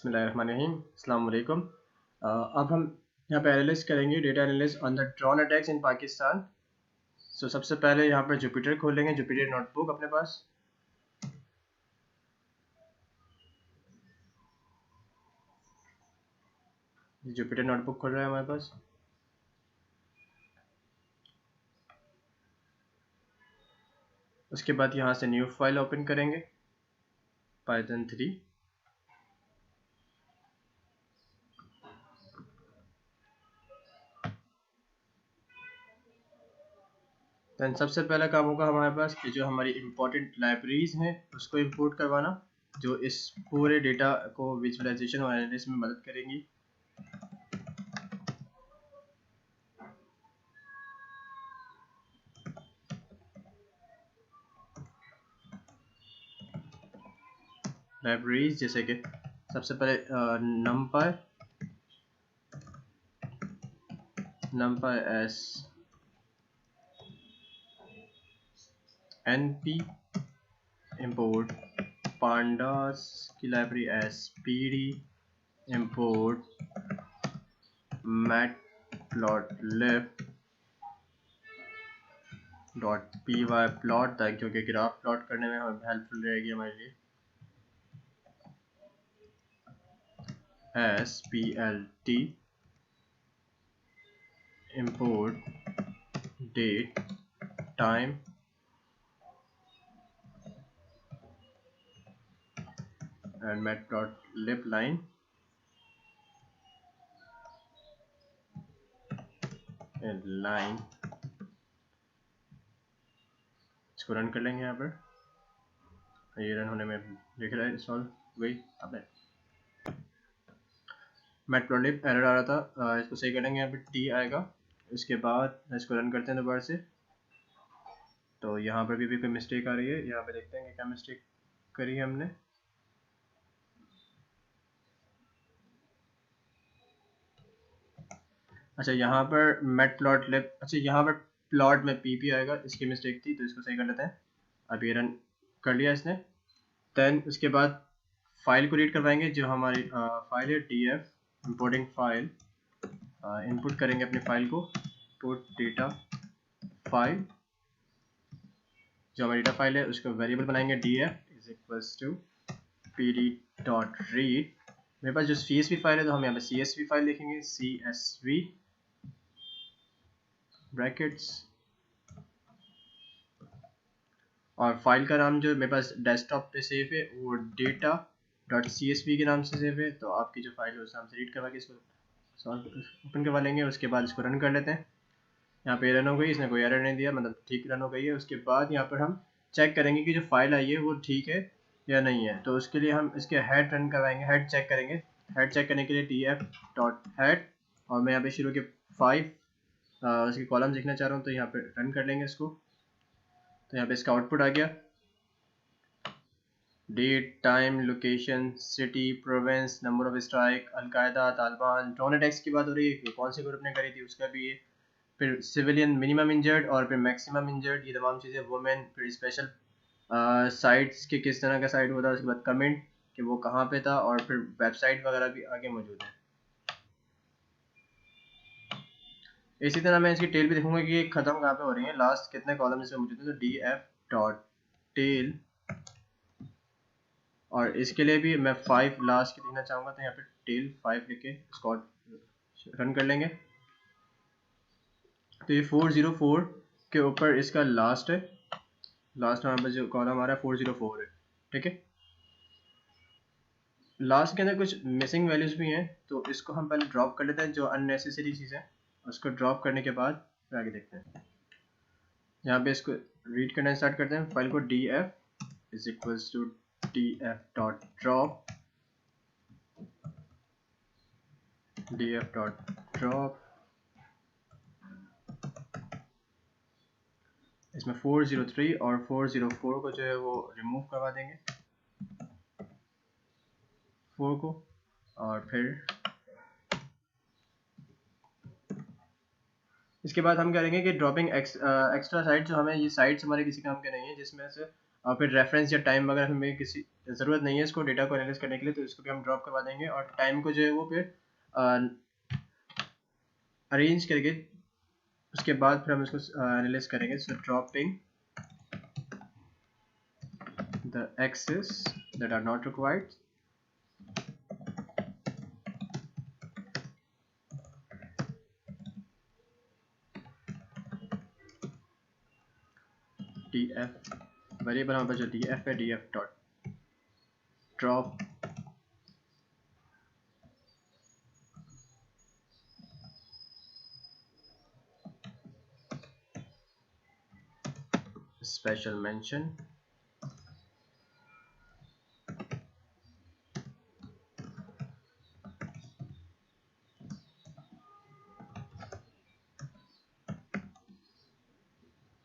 बिस्मिल्लाहिर्रहमानिर्रहीम, अस्सलाम वालेकुम। अब हम यहाँ पे एनालिस्ट करेंगे data analyst on the drone attacks in Pakistan. सबसे पहले यहाँ पर जुपिटर खोलेंगे, जुपिटर नोटबुक अपने पास। जुपिटर नोटबुक खोल रहा है हमारे पास। उसके बाद यहाँ से न्यू फाइल ओपन करेंगे, पाइथन 3। देन सबसे पहला काम होगा हमारे पास कि जो हमारी इम्पोर्टेंट लाइब्रेरीज हैं उसको इंपोर्ट करवाना, जो इस पूरे डेटा को विजुअलाइजेशन और एनालिसिस में मदद करेंगी। लाइब्रेरीज जैसे कि सबसे पहले numpy S np, import pandas की library S pd, import matplotlib.py plot, ताकि क्योंकि ग्राफ प्लॉट करने में हमें हेल्पफुल रहेगी हमारे लिए। splt import date time and matplotlib line and line। इसको रन कर लेंगे। यहाँ पर ये रन होने में लिख रहा है इंस्टॉल वही। अब मैटप्लॉटलिब एरर आ रहा था, इसको सही करेंगे। यहाँ पे टी आएगा। इसके बाद इसको रन करते हैं दोबारा से। तो यहाँ पर भी कोई मिस्टेक आ रही है। यहाँ पे देखते हैं कि क्या मिस्टेक करी है हमने। अच्छा, यहाँ पर मैटप्लॉटलिब, अच्छा यहाँ पर प्लॉट में पीपी आएगा, इसकी मिस्टेक थी, तो इसको सही कर लेते हैं। अब ये रन कर लिया इसने। देन उसके बाद फाइल को रीड करवाएंगे, जो हमारी फाइल है df इंपोर्टिंग फाइल। इनपुट करेंगे अपनी फाइल को, पुट डेटा फाइल। जो हमारी डेटा फाइल है उसको वेरिएबल बनाएंगे df is equals to pd.read। मेरे पास जो csv फाइल है तो हम यहाँ पे csv फाइल लिखेंगे, csv ब्रैकेट्स, और फाइल का नाम जो मेरे पास डेस्कटॉप पे सेव है वो data.csv के नाम से सेव है। तो आपकी जो फाइल है उस नाम से रीड करवा के इसको ओपन करवा लेंगे। उसके बाद इसको रन कर लेते हैं। यहाँ पे रन हो गई, इसने कोई एरर नहीं दिया, मतलब ठीक रन हो गई है। उसके बाद यहाँ पर हम चेक करेंगे कि जो फाइल आई है वो ठीक है या नहीं है। तो उसके लिए हम इसके हेड रन करवाएंगे, हेड चेक करेंगे। हेड चेक करने के लिए df.head, और मैं यहाँ पे शुरू के 5 उसके कॉलम लिखना चाह रहा हूँ, तो यहाँ पे रन कर लेंगे इसको। तो यहाँ पे इसका आउटपुट आ गया, date, time, location, city, province, number of strike, Al Qaeda, Taliban, drone attacks की बात हो रही है, कौन से ग्रुप ने करी थी उसका भी है। फिर सिविलियन मिनिमम इंजर्ड और फिर मैक्सिमम इंजर्ड, ये तमाम चीज़ें, वुमेन, फिर स्पेशल साइट्स के किस तरह का साइट होता है, उसके बाद कमेंट कि वो कहाँ पे था, और फिर वेबसाइट वगैरह भी आगे मौजूद है। इसी तरह मैं इसकी टेल भी देखूंगा कि ख़त्म कहाँ पे हो रही है, लास्ट कितने कॉलम इसमें मौजूद है। तो df.tail, और इसके लिए भी मैं 5 लास्ट के लिखना चाहूँगा, तो यहाँ पे टेल 5 लिख के इसको रन कर लेंगे। तो ये 404 के ऊपर इसका लास्ट है, लास्ट यहाँ पर जो कॉलम आ रहा है 404 है, ठीक है। लास्ट के अंदर कुछ मिसिंग वैल्यूज भी हैं, तो इसको हम पहले ड्रॉप कर लेते हैं, जो अननेसेसरी चीज़ है उसको ड्रॉप करने के बाद फिर आगे देखते हैं। यहाँ पे इसको रीड करना स्टार्ट करते हैं। फाइल को df is equals to df.drop, df.drop, इसमें 403 और 404 को जो है वो रिमूव करवा देंगे, 4 को। और फिर इसके बाद हम करेंगे कि ड्रॉपिंग एक्स्ट्रा साइट, जो हमें ये साइट्स हमारे किसी काम के नहीं है, जिसमें से फिर रेफरेंस या टाइम वगैरह हमें किसी ज़रूरत नहीं है इसको डेटा को एनालाइज करने के लिए, तो इसको भी हम ड्रॉप करवा देंगे। और टाइम को जो है वो फिर अरेंज करके उसके बाद फिर हम इसको एनालाइज करेंगे। So dropping the axes that are not required, df variable हमारे पास जो df है, df dot drop special mention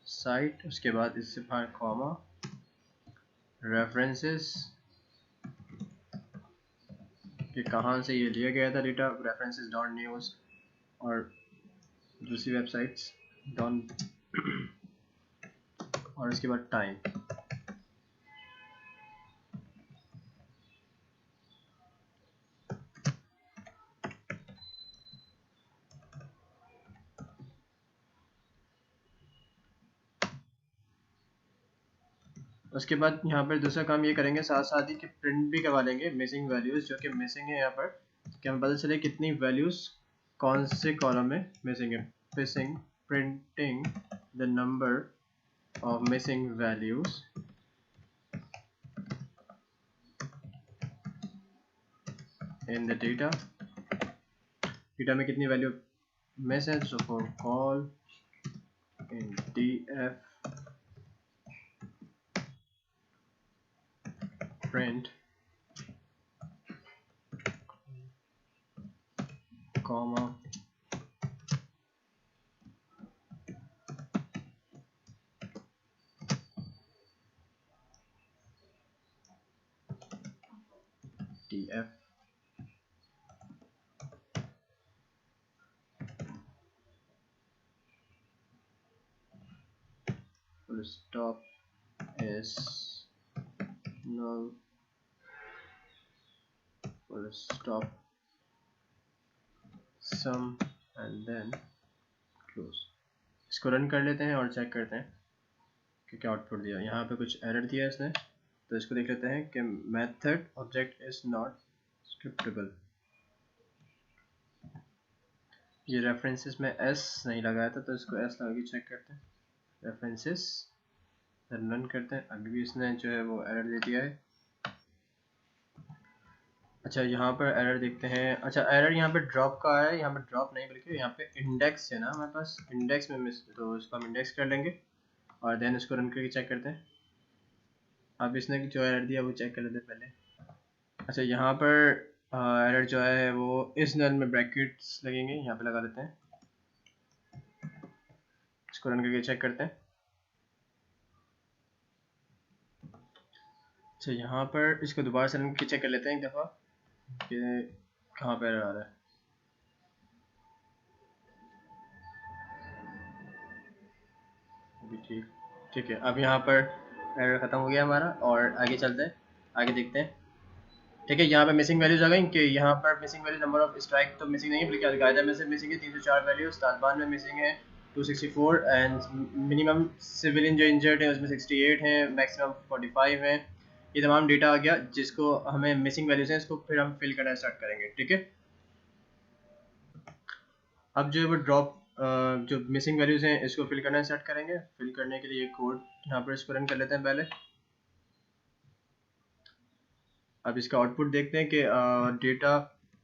site, उसके बाद इससे बाहर कॉमा रेफरेंसेस कि कहाँ से ये लिया गया था डेटा, रेफरेंसेस डॉट न्यूज़ और दूसरी वेबसाइट्स डॉन और उसके बाद टाइम। उसके बाद यहाँ पर दूसरा काम ये करेंगे साथ साथ ही कि प्रिंट भी करवा लेंगे मिसिंग वैल्यूज़, जो कि मिसिंग है यहाँ पर, कि हमें पता चले कितनी वैल्यूज़ कौन से कॉलम में मिसिंग है। Printing the number of missing values in the data, data में कितनी वैल्यू मिस है। So for call in df print comma df full stop is null, full stop sum and then close। इसको run कर लेते हैं और check करते हैं कि क्या आउटपुट दिया। यहाँ पे कुछ एरर दिया इसने, तो इसको देख लेते हैं कि मेथड ऑब्जेक्ट इज नॉट स्क्रिप्टेबल। ये रेफरेंसेस में s नहीं लगाया था, तो इसको s लगा के चेक करते हैं। रेफरेंसेस रन करते हैं, अभी भी इसने जो है वो एरर दे दिया है। अच्छा यहाँ पर एरर देखते हैं। अच्छा एरर यहाँ पे ड्रॉप का है, यहाँ पे ड्रॉप नहीं बल्कि यहाँ पे इंडेक्स है ना हमारे पास, इंडेक्स में मिस, तो इसको हम इंडेक्स कर लेंगे और देन इसको रन करके चेक करते हैं। अब इसने जो एरर दिया वो चेक कर लेते हैं पहले। अच्छा यहाँ पर एरर जो है वो इस नल में ब्रैकेट्स लगेंगे, यहाँ पे लगा देते हैं। इसको रन करके चेक करते हैं। अच्छा यहाँ पर इसको दोबारा से रन करके चेक कर लेते हैं एक दफ़ा कि कहाँ पर एरर आ रहा है। अभी ठीक है। अब यहाँ पर एरर ख़त्म हो गया हमारा और आगे चलते हैं, आगे देखते हैं। ठीक है, यहाँ पे मिसिंग वैल्यूज आ गई कि यहाँ पर missing value number of strike तो मिसिंग नहीं है, बल्कि अलकायदा में से मिसिंग है 304 वैल्यूज, तालिबान में मिसिंग है 264 एंड मिनिमम सिविलियन जो इंजर्ड है उसमें 68 हैं, मैक्सिमम 45 हैं। ये तमाम डेटा आ गया जिसको हमें मिसिंग वैल्यूज हैं, इसको फिर हम फिल करना स्टार्ट करेंगे। ठीक है, अब जो है वो ड्रॉप जो मिसिंग वैल्यूज हैं इसको फिल करना स्टार्ट करेंगे। फिल करने के लिए कोड यहाँ पर इसको रन कर लेते हैं पहले। अब इसका आउटपुट देखते हैं कि डेटा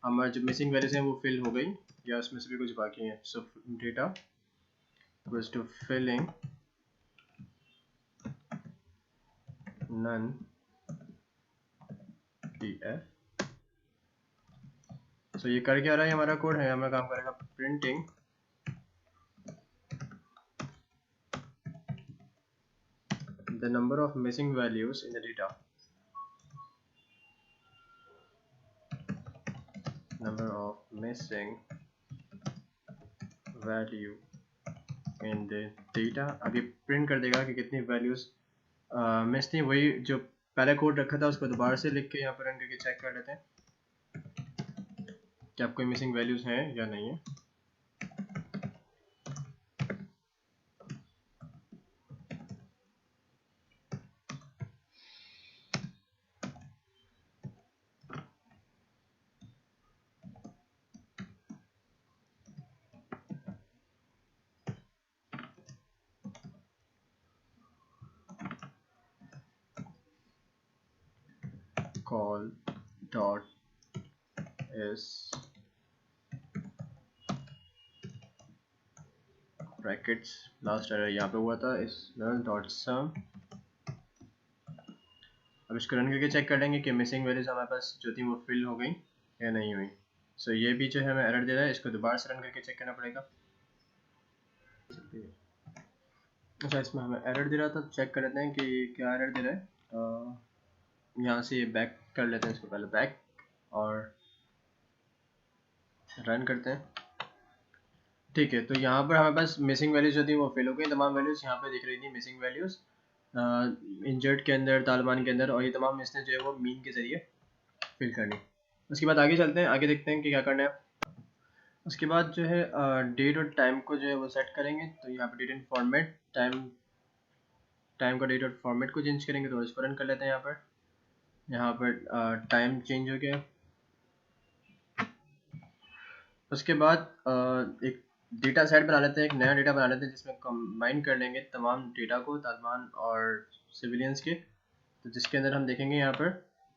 हमारे जो मिसिंग वैल्यूज हैं वो फिल हो गई या उसमें से भी कुछ बाकी हैं। So data equals to filling none df। So ये कर क्या रहा है हमारा कोड है, हमारा काम करेगा printing the number of missing values in the data, number of missing value in the data. अब ये प्रिंट कर देगा कि कितनी वैल्यूज मिस थी, वही जो पहले कोड रखा था उसको दोबारा से लिख के यहाँ पर रन करके चेक कर लेते हैं कि आप कोई मिसिंग वैल्यूज हैं या नहीं है। Call dot S brackets last error यहाँ पे हुआ था इस डॉट सम। अब इसको रन करके चेक कर लेंगे कि मिसिंग वैल्यूज हमारे पास जो थी वो फिल हो गई या नहीं हुई। सो ये भी जो है हमें एरर दे रहा है, इसको दोबारा से रन करके चेक करना पड़ेगा। अच्छा, इसमें हमें एरर दे रहा था, चेक कर लेते हैं कि क्या एरर दे रहा है। यहाँ से बैक कर लेते हैं इसको, पहले बैक और रन करते हैं। ठीक है, तो यहाँ पर हमारे पास मिसिंग वैल्यूज जो थी वो फिल हो गई, तमाम वैल्यूज यहाँ पे दिख रही थी मिसिंग वैल्यूज इंजर्ट के अंदर, तालिबान के अंदर, और ये तमाम इसने जो है वो मीन के ज़रिए फिल करनी। उसके बाद आगे चलते हैं, आगे देखते हैं कि क्या करना है। उसके बाद जो है डेट और टाइम को जो है वो सेट करेंगे। तो यहाँ पर डेट एंड फॉर्मेट, टाइम का डेट और फॉर्मेट को चेंज करेंगे। तो इसको रन कर लेते हैं। यहाँ पर टाइम चेंज हो गया। उसके बाद एक डेटा सेट बना लेते हैं, एक नया डेटा बना लेते हैं जिसमें कंबाइन कर लेंगे तमाम डेटा को, तालिबान और सिविलियंस के। तो जिसके अंदर हम देखेंगे यहाँ पर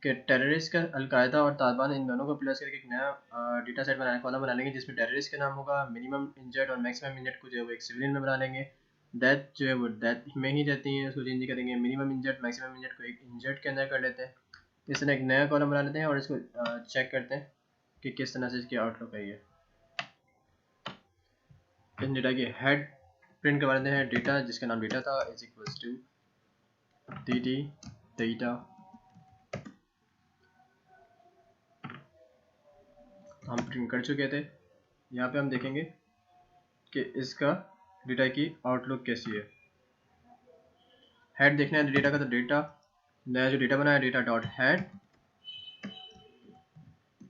कि टेररिस्ट का, अलकायदा और तालिबान, इन दोनों को प्लस करके एक नया डेटा सेट कॉलम बना लेंगे जिसमें टेररिस्ट का नाम होगा, मिनिमम इंजर्ड और मैक्सिमम इंजर्ड को जो है वो एक सिविलियन में बना लेंगे। डेथ जो है वो डेथ में ही रहती है, उसको चेंज करेंगे, मिनिमम इंजर्ड मैक्सिमम इंजर्ड को एक इंजर्ड के अंदर कर लेते हैं। इस तरह एक नया कॉलम बना लेते हैं और इसको चेक करते हैं कि किस तरह से इसकी आउटलुक है। ये इन डेटा की हेड प्रिंट करवा लेते हैं, डेटा जिसका नाम डेटा था is equals to dt data. हम प्रिंट कर चुके थे। यहाँ पे हम देखेंगे कि इसका डेटा की आउटलुक कैसी है। हेड देखना है डेटा का, तो डेटा नया जो डेटा बनाया डेटा डॉट हेड,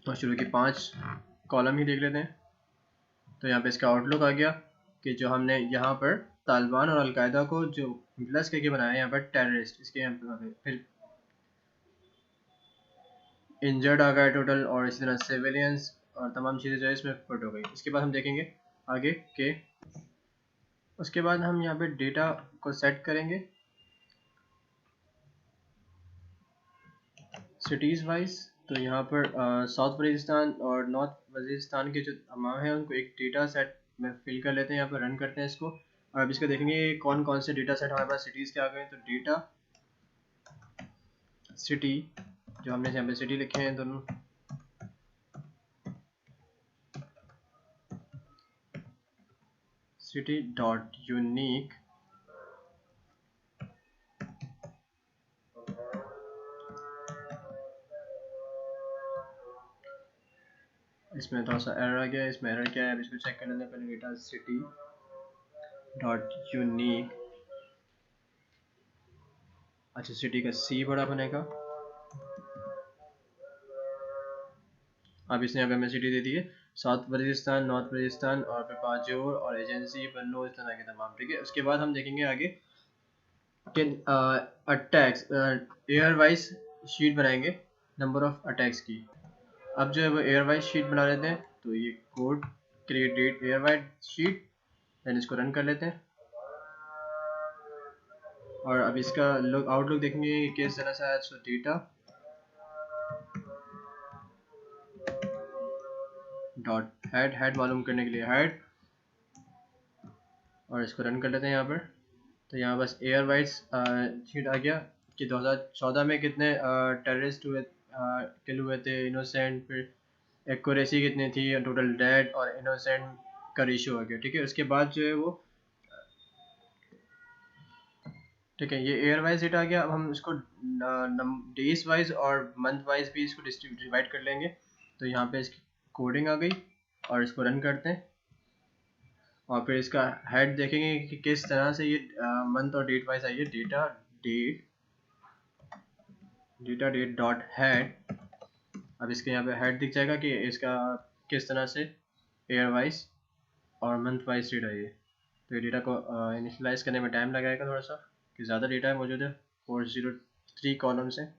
और शुरू की 5 कॉलम ही देख लेते हैं। तो यहाँ पे इसका आउटलुक आ गया कि जो हमने यहाँ पर तालिबान और अलकायदा को जो प्लस करके बनाया है यहाँ पर टेररिस्ट, इसके यहाँ पे फिर इंजर्ड आ गया टोटल, और इसी तरह सिविलियंस और तमाम चीज़ें जो है इसमें पुट हो गई। इसके बाद हम देखेंगे आगे के, उसके बाद हम यहाँ पे डेटा को सेट करेंगे सिटीज़ वाइज। तो यहाँ पर साउथ वजीरिस्तान और नॉर्थ वजीरिस्तान के जो तमाम हैं उनको एक डेटा सेट में फिल कर लेते हैं। यहाँ पर रन करते हैं इसको, और अब इसका देखेंगे कौन कौन से डेटा सेट हमारे पास सिटीज़ के आ गए। तो डेटा सिटी, जो हमने यहाँ पे सिटी लिखे हैं दोनों, सिटी डॉट यूनिक, इसमें थोड़ा सा एरर आ गया है। इसमें एरर क्या है, अब इसको चेक कर लेते हैं पहले। डेटा सिटी डॉट यूनिक, अच्छा सिटी का सी बड़ा बनेगा। अब इसने यहाँ पे हमें सिटी दे दी है, साउथ वजीरिस्तान, नॉर्थ वजीरिस्तान और फिर पाजोर और एजेंसी बन्नो, इस तरह के तमाम। ठीक है, उसके बाद हम देखेंगे आगे कि अटैक्स एयर वाइज शीट बनाएंगे नंबर ऑफ अटैक्स की। अब जो है वो एयर वाइज शीट बना लेते हैं। तो ये code create air wise sheet, then इसको रन कर लेते हैं। और अब इसका आउटलुक देखेंगे कि किस तरह से आया। सो डेटा डॉट हेड मालूम करने के लिए हेड, और इसको रन कर लेते हैं यहाँ पर। तो यहाँ बस एयर वाइज शीट आ गया कि 2014 में कितने टेररिस्ट हुए, किल हुए थे, इनोसेंट, फिर एक्यूरेसी कितनी थी, टोटल डेड और इनोसेंट का रेशियो आ गया। ठीक है, उसके बाद जो है वो, ठीक है, ये एयर वाइज डेटा आ गया। अब हम इसको डेज वाइज और मंथ वाइज भी इसको डिवाइड कर लेंगे। तो यहाँ पे इसकी कोडिंग आ गई, और इसको रन करते हैं। और फिर इसका हेड देखेंगे कि किस तरह से ये मंथ और डेट वाइज आई है। Data date data date dot head. अब इसके यहाँ पे हेड दिख जाएगा कि इसका किस तरह से ईयर वाइज और मंथ वाइज डेटा है ये। तो ये डेटा को इनिशलाइज करने में टाइम लगाएगा थोड़ा सा, कि ज़्यादा डेटा है मौजूद है, 403 कॉलम्स है।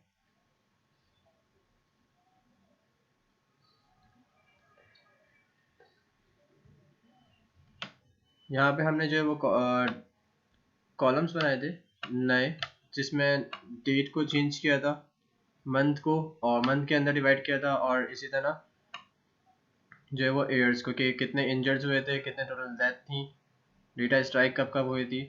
यहाँ पे हमने जो है वो कॉलम्स बनाए थे नए, जिसमें डेट को चेंज किया था, मंथ को, और मंथ के अंदर डिवाइड किया था, और इसी तरह जो है वो ईयर्स को, कि कितने इंजर्ड हुए थे, कितने टोटल डेथ थी, डेटा स्ट्राइक कब कब हुई थी,